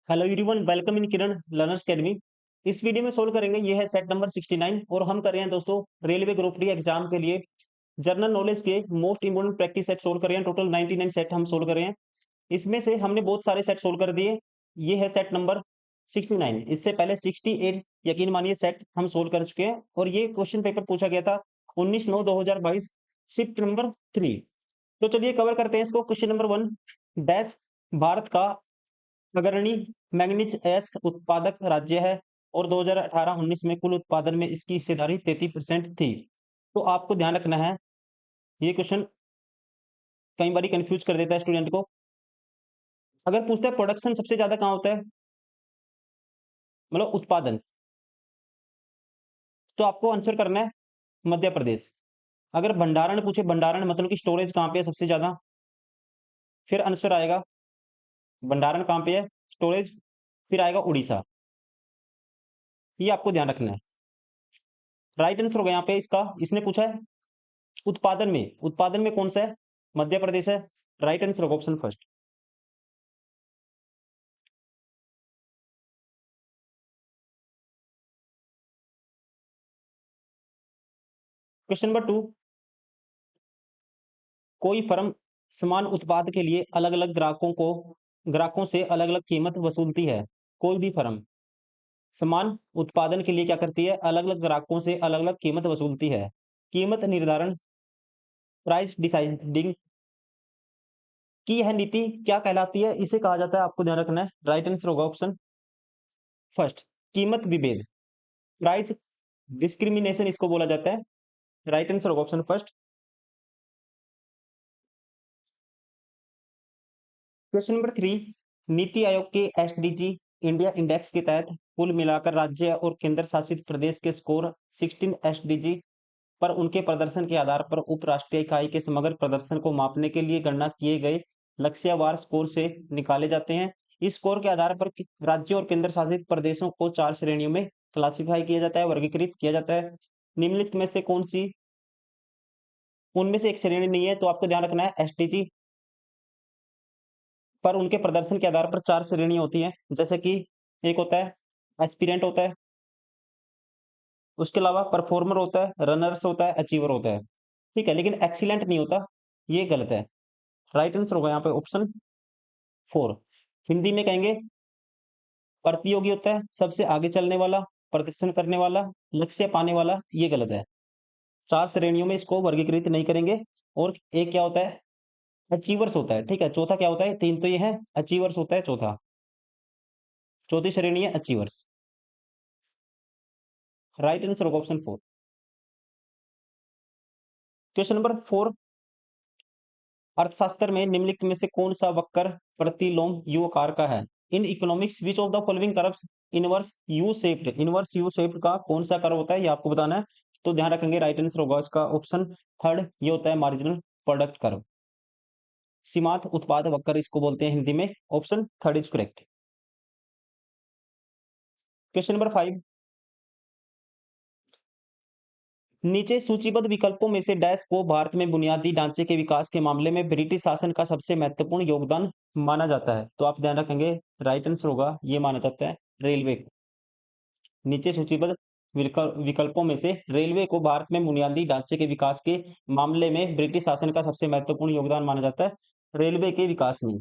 Hello everyone, welcome in Kiran learners academy. इस video में solve करेंगे ये है सेट नंबर 69 और हम कर रहे हैं दोस्तों रेलवे ग्रुप डी एग्जाम के लिए जनरल नॉलेज के most important practice set solve कर रहे हैं। टोटल 99 सेट हम सोल्व कर रहे हैं। इसमें से हमने बहुत सारे सेट सोल्व कर दिए। ये है सेट नंबर 69। इससे पहले 68 यकीन मानिए सेट हम सोल्व कर चुके हैं और ये क्वेश्चन पेपर पूछा गया था 19/9/2022 शिफ्ट नंबर 3। तो चलिए कवर करते हैं इसको। क्वेश्चन नंबर 1, डैश भारत का अग्रणी मैंगनीज अयस्क उत्पादक राज्य है और 2018-19 में कुल उत्पादन में इसकी हिस्सेदारी 33% थी। तो आपको ध्यान रखना है, ये क्वेश्चन कई बार कंफ्यूज कर देता है स्टूडेंट को। अगर पूछता है प्रोडक्शन सबसे ज्यादा कहाँ होता है, मतलब उत्पादन, तो आपको आंसर करना है मध्य प्रदेश। अगर भंडारण पूछे, भंडारण मतलब कि स्टोरेज कहाँ पे है सबसे ज्यादा, फिर आंसर आएगा भंडारण कहाँ पे है, स्टोरेज, फिर आएगा उड़ीसा। ये आपको ध्यान रखना है। राइट आंसर होगा यहाँ पे इसका। इसने पूछा है उत्पादन में कौन सा है, मध्य प्रदेश है। राइट आंसर होगा ऑप्शन फर्स्ट। क्वेश्चन नंबर 2, कोई फर्म समान उत्पाद के लिए अलग अलग ग्राहकों से अलग अलग कीमत वसूलती है। कोई भी फर्म समान उत्पादन के लिए क्या करती है, अलग अलग ग्राहकों से अलग अलग कीमत वसूलती है। कीमत निर्धारण, प्राइस डिसाइडिंग की यह नीति क्या कहलाती है, इसे कहा जाता है, आपको ध्यान रखना है। राइट आंसर होगा ऑप्शन फर्स्ट, कीमत विभेद, प्राइस डिस्क्रिमिनेशन इसको बोला जाता है। राइट आंसर होगा option first. Question number 3, NITI Aayog के एसडीजी इंडिया इंडेक्स के तहत कुल मिलाकर राज्य और केंद्र शासित प्रदेश के स्कोर 16 एसडीजी पर उनके प्रदर्शन के आधार पर उपराष्ट्रीय इकाई के समग्र प्रदर्शन को मापने के लिए गणना किए गए लक्ष्यवार स्कोर से निकाले जाते हैं। इस स्कोर के आधार पर राज्यों और केंद्र शासित प्रदेशों को 4 श्रेणियों में क्लासिफाई किया जाता है, वर्गीकृत किया जाता है। निम्नलिखित में से कौन सी उनमें से एक श्रेणी नहीं है, तो आपको ध्यान रखना है एसडीजी पर उनके प्रदर्शन के आधार पर 4 श्रेणियाँ होती हैं। जैसे कि एक होता है एस्पिरेंट होता है, उसके अलावा परफॉर्मर होता है, रनर्स होता है, अचीवर होता है। ठीक है, लेकिन एक्सीलेंट नहीं होता, ये गलत है। राइट आंसर होगा यहाँ पे ऑप्शन 4। हिंदी में कहेंगे प्रतियोगी होता है, सबसे आगे चलने वाला, प्रदर्शन करने वाला, लक्ष्य पाने वाला, ये गलत है। 4 श्रेणियों में इसको वर्गीकृत नहीं करेंगे। और एक क्या होता है, अचीवर्स होता है। ठीक है, चौथा क्या होता है, 3 तो ये है, अचीवर्स होता है चौथा। चौथी श्रेणी है अचीवर्स। राइट आंसर होगा ऑप्शन 4। क्वेश्चन नंबर 4, अर्थशास्त्र में निम्नलिखित में से कौन सा वक्र प्रतिलोम यू आकार का है। In economics which of the following curves inverse U shaped का कौन सा कर्व होता है, ये आपको बताना है। तो ध्यान रखेंगे, राइट आंसर होगा इसका ऑप्शन थर्ड, ये होता है मार्जिनल प्रोडक्ट कर्व। सीमांत उत्पाद वक्र इसको बोलते हैं हिंदी में। Option third is correct. Question number 5, नीचे सूचीबद्ध विकल्पों में से डैश को भारत में बुनियादी ढांचे के विकास के मामले में ब्रिटिश शासन का सबसे महत्वपूर्ण योगदान माना जाता है। तो आप ध्यान रखेंगे, राइट आंसर होगा ये माना जाता है रेलवे को। नीचे सूचीबद्ध विकल्पों में से रेलवे को भारत में बुनियादी ढांचे के विकास के मामले में ब्रिटिश शासन का सबसे महत्वपूर्ण योगदान माना जाता है रेलवे के विकास में।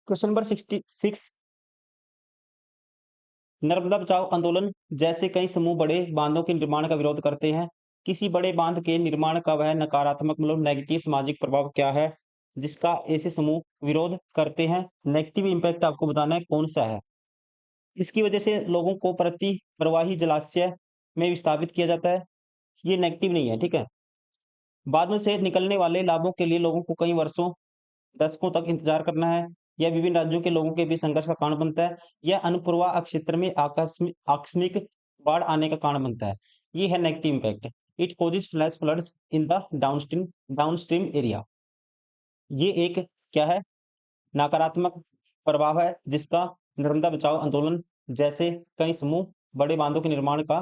क्वेश्चन नंबर 66, नर्मदा बचाओ आंदोलन जैसे कई समूह बड़े बांधों के निर्माण का विरोध करते हैं। किसी बड़े बांध के निर्माण का वह नकारात्मक मतलब नेगेटिव सामाजिक प्रभाव क्या है जिसका ऐसे समूह विरोध करते हैं। नेगेटिव इंपैक्ट आपको बताना है कौन सा है। इसकी वजह से लोगों को प्रति प्रवाही जलाशय में विस्थापित किया जाता है, ये नेगेटिव नहीं है। ठीक है, बादलों से निकलने वाले लाभों के लिए लोगों को कई वर्षों दशकों तक इंतजार करना है, यह विभिन्न राज्यों के लोगों के बीच संघर्ष का कारण बनता है, यह अनुप्रवाह क्षेत्र में आकस्मिक बाढ़ आने का कारण बनता है। ये है negative impact. It causes flash floods in the downstream area. ये एक क्या है, नकारात्मक प्रभाव है जिसका नर्मदा बचाओ आंदोलन जैसे कई समूह बड़े बांधों के निर्माण का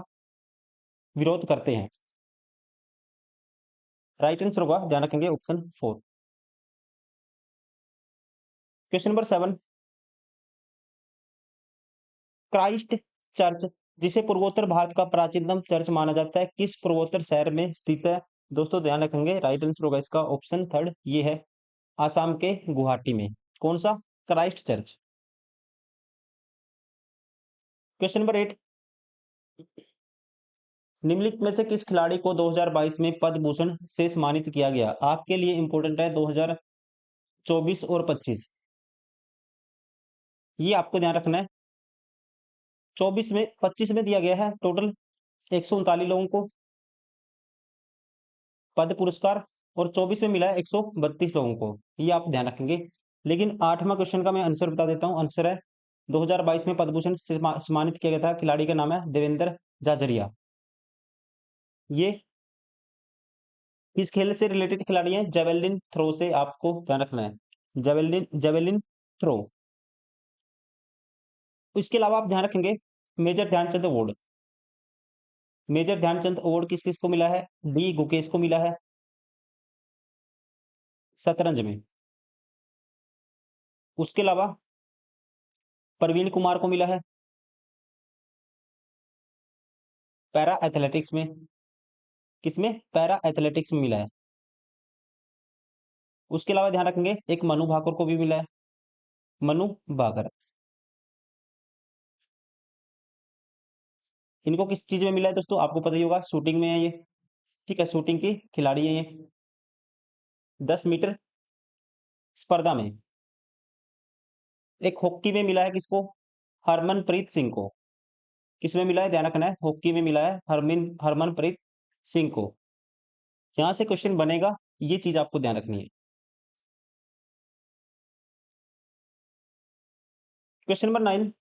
विरोध करते हैं। राइट आंसर होगा, ध्यान रखेंगे, option 4। Question number 7, Christ church जिसे पूर्वोत्तर भारत का प्राचीनतम चर्च माना जाता है, किस पूर्वोत्तर शहर में स्थित है? दोस्तों ध्यान रखेंगे, राइट आंसर होगा इसका ऑप्शन 3, ये है आसाम के गुवाहाटी में। कौन सा? Christ church. क्वेश्चन नंबर 8, निम्नलिखित में से किस खिलाड़ी को 2022 में पद्म भूषण से सम्मानित किया गया? आपके लिए इंपॉर्टेंट है 2024 और 25, ये आपको ध्यान रखना है। 24 में 25 में दिया गया है टोटल 139 लोगों को पद्म पुरस्कार, और 24 में मिला है 132 लोगों को, ये आप ध्यान रखेंगे। लेकिन 8वां क्वेश्चन का मैं आंसर बता देता हूँ। आंसर है 2022 में पद्म भूषण से सम्मानित किया गया था, खिलाड़ी का नाम है देवेंद्र झाझरिया। ये किस खेल से रिलेटेड खिलाड़ी हैं? जेवेलिन थ्रो से आपको ध्यान रखना है, जेवेलिन जेवेलिन थ्रो। इसके अलावा आप ध्यान रखेंगे Major Dhyanchand award, Major Dhyanchand award किस किस को मिला है? डी गुकेश को मिला है शतरंज में। उसके अलावा प्रवीण कुमार को मिला है पैरा एथलेटिक्स में। किसमें? पैरा एथलेटिक्स में मिला है। उसके अलावा ध्यान रखेंगे एक मनु भाकर को भी मिला है, मनु भाकर। इनको किस चीज में मिला है दोस्तों? आपको पता ही होगा, शूटिंग में है ये। ठीक है, शूटिंग की खिलाड़ी है ये। 10 मीटर स्पर्धा में। एक हॉकी में मिला है किसको? हरमनप्रीत सिंह को। किसमें मिला है? ध्यान रखना है, हॉकी में मिला है हरमनप्रीत सिंह को। यहां से क्वेश्चन बनेगा, ये चीज आपको ध्यान रखनी है। क्वेश्चन नंबर 9,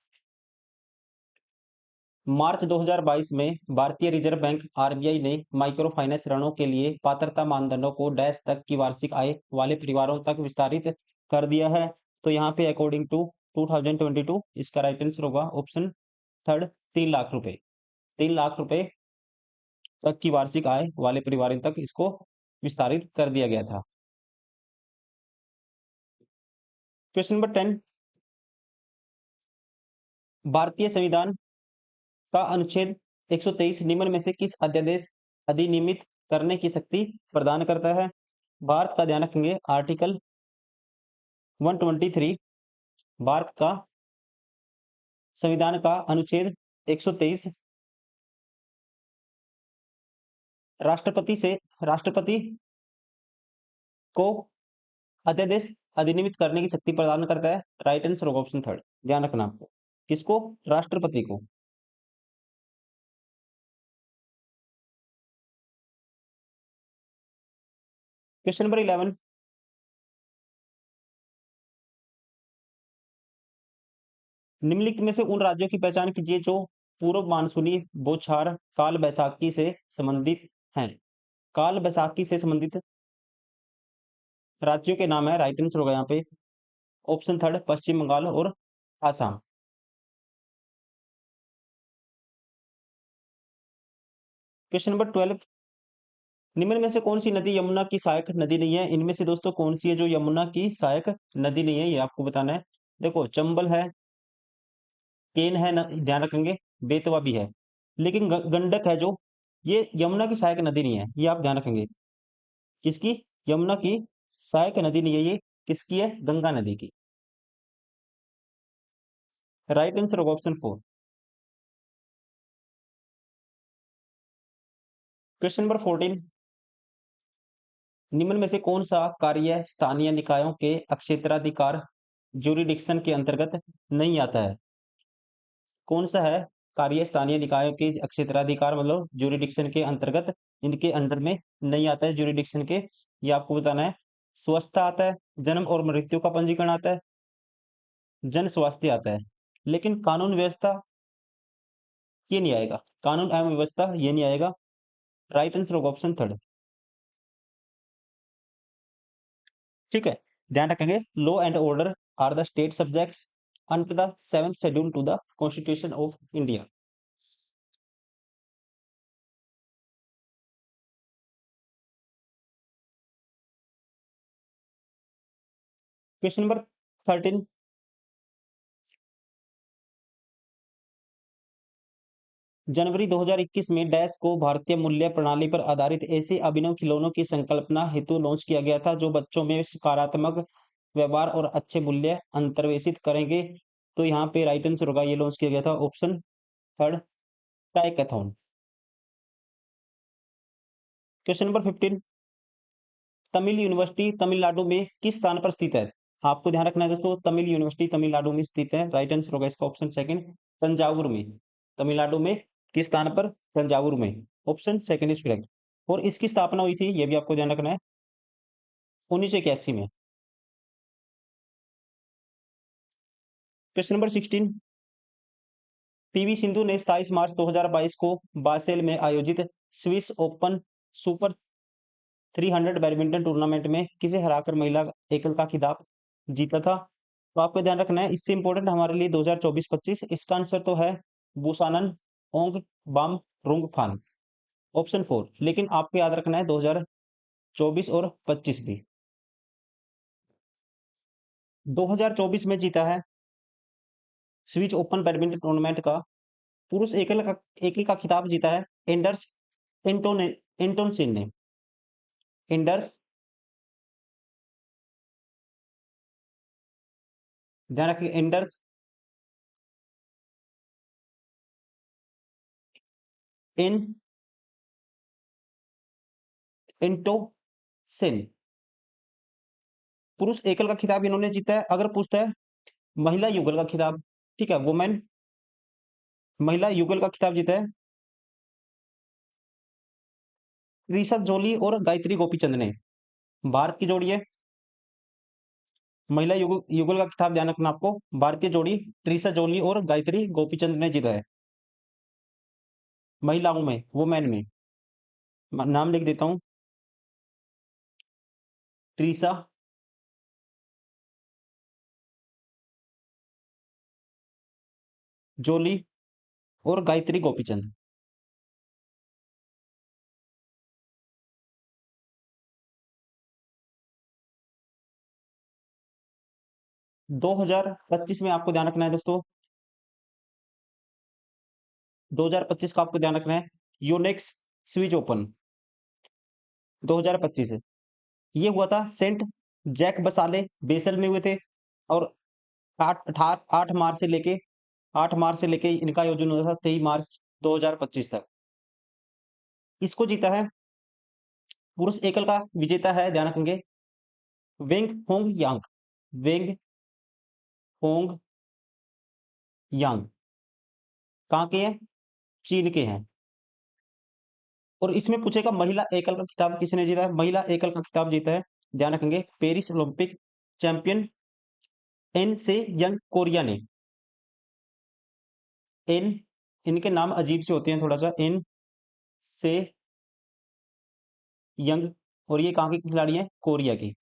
मार्च 2022 में भारतीय रिजर्व बैंक आरबीआई ने माइक्रो फाइनेंस ऋणों के लिए पात्रता मानदंडों को डैश तक की वार्षिक आय वाले परिवारों तक विस्तारित कर दिया है। तो यहाँ पे अकॉर्डिंग टू 2022 इसका राइट आंसर होगा ऑप्शन 3, 3 लाख रुपए। 3 लाख रुपए तक की वार्षिक आय वाले परिवारों तक इसको विस्तारित कर दिया गया था। क्वेश्चन नंबर 10, भारतीय संविधान का अनुच्छेद 123 निम्न में से किस अध्यादेश अधिनियमित करने की शक्ति प्रदान करता है? भारत का ध्यान रखेंगे आर्टिकल 123, भारत का संविधान का अनुच्छेद 123 राष्ट्रपति को अध्यादेश अधिनियमित करने की शक्ति प्रदान करता है। राइट आंसर होगा ऑप्शन 3, ध्यान रखना आपको। किसको? राष्ट्रपति को। क्वेश्चन नंबर 11, निम्नलिखित में से उन राज्यों की पहचान कीजिए जो पूर्व मानसूनी बौछार काल बैसाखी से संबंधित हैं। काल बैसाखी से संबंधित राज्यों के नाम है, राइट आंसर होगा यहाँ पे ऑप्शन 3, पश्चिम बंगाल और आसाम। क्वेश्चन नंबर 12, निम्न में से कौन सी नदी यमुना की सहायक नदी नहीं है? इनमें से दोस्तों कौन सी है जो यमुना की सहायक नदी नहीं है, ये आपको बताना है। देखो, चंबल है, केन है, ध्यान रखेंगे, बेतवा भी है, लेकिन गंडक है जो, ये यमुना की सहायक नदी नहीं है, ये आप ध्यान रखेंगे। किसकी? यमुना की सहायक नदी नहीं है ये, किसकी है? गंगा नदी की। राइट आंसर होगा ऑप्शन 4। क्वेश्चन नंबर 14, निम्न में से कौन सा कार्य स्थानीय निकायों के अक्षेत्राधिकार ज्यूरिडिक्शन के अंतर्गत नहीं आता है? कौन सा है कार्य स्थानीय निकायों के क्षेत्राधिकार मतलब ज्यूरिडिक्शन के अंतर्गत, इनके अंडर में नहीं आता है ज्यूरिडिक्शन के? ये आपको बताना है। स्वास्थ्य आता है, जन्म और मृत्यु का पंजीकरण आता है, जन स्वास्थ्य आता है, लेकिन कानून व्यवस्था ये नहीं आएगा, कानून एवं व्यवस्था ये नहीं आएगा। राइट आंसर होगा ऑप्शन 3। ठीक है, ध्यान रखेंगे, law and order are the state subjects under the 7th schedule to the constitution of India. Question number 13, जनवरी 2021 में डैश को भारतीय मूल्य प्रणाली पर आधारित ऐसे अभिनव खिलौनों की संकल्पना हेतु लॉन्च किया गया था जो बच्चों में सकारात्मक व्यवहार और अच्छे मूल्य अंतर्वेशित करेंगे। तो यहाँ पे राइट आंसर होगा, ये लॉन्च किया गया था ऑप्शन थर्ड, टाइकैथॉन। Question number 15, Tamil university Tamil Nadu में किस स्थान पर स्थित है? आपको ध्यान रखना है दोस्तों, तमिल यूनिवर्सिटी तमिलनाडु में स्थित है। राइट आंसर होगा इसका ऑप्शन सेकंड, तंजावुर में। तमिलनाडु में किस स्थान पर? तंजावुर में। Option second is correct. और इसकी स्थापना हुई थी, ये भी आपको ध्यान रखना है, 1981 में। क्वेश्चन नंबर 16, पीवी सिंधु ने 27 मार्च 2022 को बासेल में आयोजित Swiss open super 300 badminton tournament में किसे हराकर महिला एकल का खिताब जीता था? तो आपको ध्यान रखना है, इससे इंपॉर्टेंट हमारे लिए 2024-25, इसका आंसर तो है बुसानन ओंग बाम रुंग फान, ऑप्शन 4। लेकिन आपको याद रखना है 2024 और 25 भी। 2024 में जीता है स्विस ओपन बैडमिंटन टूर्नामेंट का पुरुष एकल का खिताब जीता है एंडर्स एंटोनसिन ने। एंडर्स, ध्यान रखिए, एंडर्स इन एंटोसिन, पुरुष एकल का खिताब इन्होंने जीता है। अगर पूछता है महिला युगल का खिताब, ठीक है, वुमेन महिला युगल का खिताब जीता है त्रिशा जोली और गायत्री गोपीचंद ने। भारत की जोड़ी है, महिला युगल का खिताब ध्यान रखना आपको, भारतीय जोड़ी त्रिशा जोली और गायत्री गोपीचंद ने जीता है। महिलाओं में, वुमेन में, नाम लिख देता हूं, त्रिशा जोली और गायत्री गोपीचंद। 2025 में आपको ध्यान रखना है दोस्तों, 2025 का आपको ध्यान रखना है, यूनेक्स स्विज ओपन 2025 है। ये हुआ था सेंट जैक बसाले बेसल में हुए थे। और 8 मार्च से लेके 8 मार्च से लेके इनका आयोजन हुआ था 23 मार्च 2025 तक। इसको जीता है, पुरुष एकल का विजेता है, ध्यान रखेंगे, वेंग होंग यांग। वेंग होंग यांग कहाँ के हैं? चीन के हैं। और इसमें पूछेगा महिला एकल का खिताब किसने जीता है? महिला एकल का खिताब जीता है, ध्यान रखेंगे, पेरिस ओलंपिक चैंपियन एन से यंग कोरिया ने। एन, इनके नाम अजीब से होते हैं थोड़ा सा, एन से यंग, और ये कहाँ की खिलाड़ी है? कोरिया की।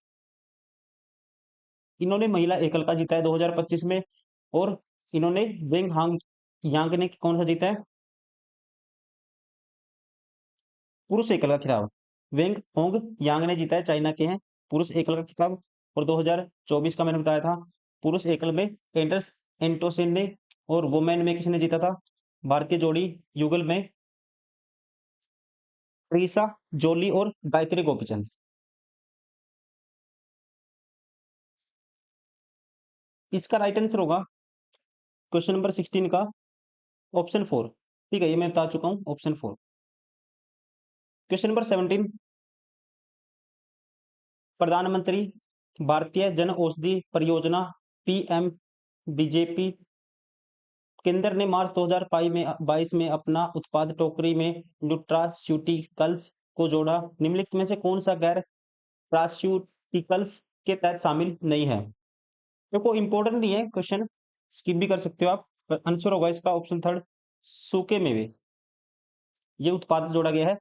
इन्होंने महिला एकल का जीता है 2025 में। और इन्होंने वेंग हांग यांग ने कौन सा जीता है? पुरुष एकल का खिताब। वेंग होंग यांग ने जीता है, चाइना के हैं, पुरुष एकल का खिताब। और 2024 का मैंने बताया था, पुरुष एकल में एंडर्स एंटोसिन ने, और वुमेन में किसने जीता था? भारतीय जोड़ी युगल में प्रीसा जोली और गायत्री गोपीचंद। इसका राइट आंसर होगा क्वेश्चन नंबर 16 का ऑप्शन 4। ठीक है, ये मैं बता चुका हूं, ऑप्शन 4। क्वेश्चन नंबर 17, प्रधानमंत्री भारतीय जन औषधि परियोजना पीएम बीजेपी केंद्र ने मार्च 2022 में अपना उत्पाद टोकरी में न्यूट्रास्यूटिकल्स को जोड़ा। निम्नलिखित में से कौन सा गैर प्रास्यूटिकल्स के तहत शामिल नहीं है? देखो इंपॉर्टेंट नहीं है क्वेश्चन, स्किप भी कर सकते हो आप। आंसर होगा इसका ऑप्शन थर्ड, सूखे मेवे। ये उत्पाद जोड़ा गया है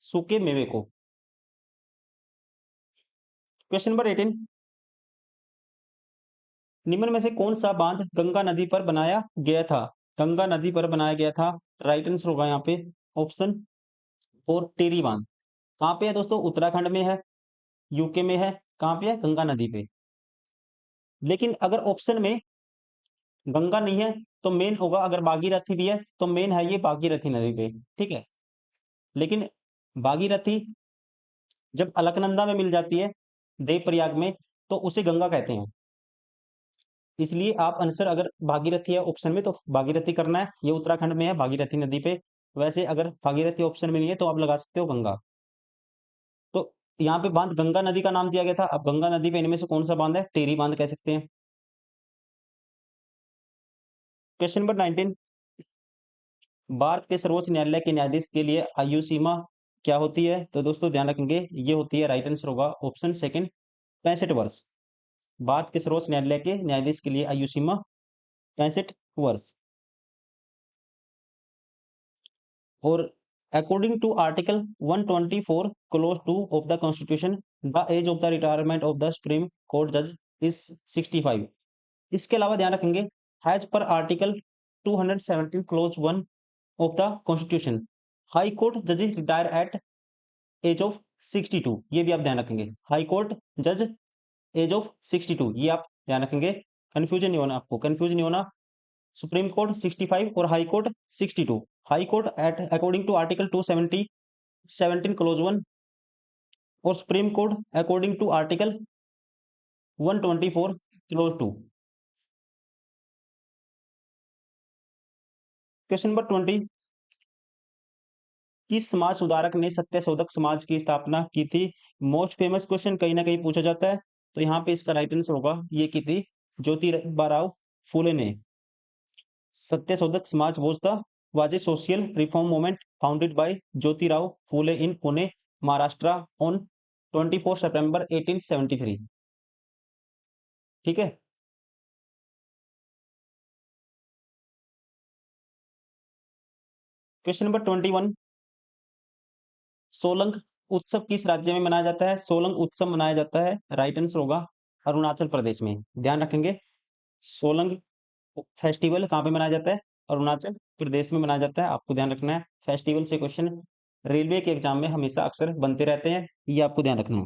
सूखे मेवे को। क्वेश्चन नंबर 18, निम्न में से कौन सा बांध गंगा नदी पर बनाया गया था? गंगा नदी पर बनाया गया था, राइट आंसर होगा यहाँ पे ऑप्शन 4, टेरी बांध। कहाँ पे है दोस्तों? उत्तराखंड में है, यूके में है, कहाँ पे है? गंगा नदी पे। लेकिन अगर ऑप्शन में गंगा नहीं है तो मेन होगा, अगर भागीरथी भी है तो मेन है ये भागीरथी नदी पे, ठीक है। लेकिन भागीरथी जब अलकनंदा में मिल जाती है, देवप्रयाग में, तो उसे गंगा कहते हैं। इसलिए आप आंसर अगर भागीरथी है ऑप्शन में तो भागीरथी करना है, ये उत्तराखंड में है भागीरथी नदी पे। वैसे अगर भागीरथी ऑप्शन में नहीं है तो आप लगा सकते हो गंगा। तो यहाँ पे बांध गंगा नदी का नाम दिया गया था। अब गंगा नदी पे इनमें से कौन सा बांध है? टेरी बांध कह सकते हैं। क्वेश्चन नंबर 19, भारत के सर्वोच्च न्यायालय के न्यायाधीश के लिए आयु सीमा क्या होती है? तो दोस्तों ध्यान रखेंगे, ये होती है, राइट आंसर होगा ऑप्शन सेकंड, 65 वर्ष। भारत के सर्वोच्च न्यायालय के न्यायाधीश के लिए आयु सीमा 65 वर्ष। और according to article 124 clause 2 of the constitution, the age of the retirement of the supreme court जज इज 65। इसके अलावा ध्यान रखेंगे, हैज पर article 217 clause 1 of the constitution, high court जजेस रिटायर एट एज ऑफ 62। ये भी आप ध्यान रखेंगे, हाई कोर्ट जज एज ऑफ 62, ये आप ध्यान रखेंगे। कंफ्यूजन नहीं होना, आपको कंफ्यूज नहीं होना। सुप्रीम कोर्ट 65 और high court 62। High court at according to article 270 17 clause 1, और supreme court according to article 124 clause 2। Question number 20, किस समाज सुधारक ने सत्यशोधक समाज की स्थापना की थी? मोस्ट फेमस क्वेश्चन कहीं ना कहीं पूछा जाता है, तो यहाँ पे इसका राइट आंसर होगा, ये की थी ज्योतिबा फूले ने। Satyashodhak Samaj was a social reform movement founded by Jyotirao Phule in Pune, Maharashtra on 24 September 1873। ठीक है। क्वेश्चन नंबर 21, सोलंग उत्सव किस राज्य में मनाया जाता है? सोलंग उत्सव मनाया जाता है, राइट आंसर होगा अरुणाचल प्रदेश में। ध्यान रखेंगे, सोलंग फेस्टिवल कहाँ पे मनाया जाता है? अरुणाचल प्रदेश में मनाया जाता है, आपको ध्यान रखना है। फेस्टिवल से क्वेश्चन रेलवे के एग्जाम में हमेशा अक्सर बनते रहते हैं, ये आपको ध्यान रखना है।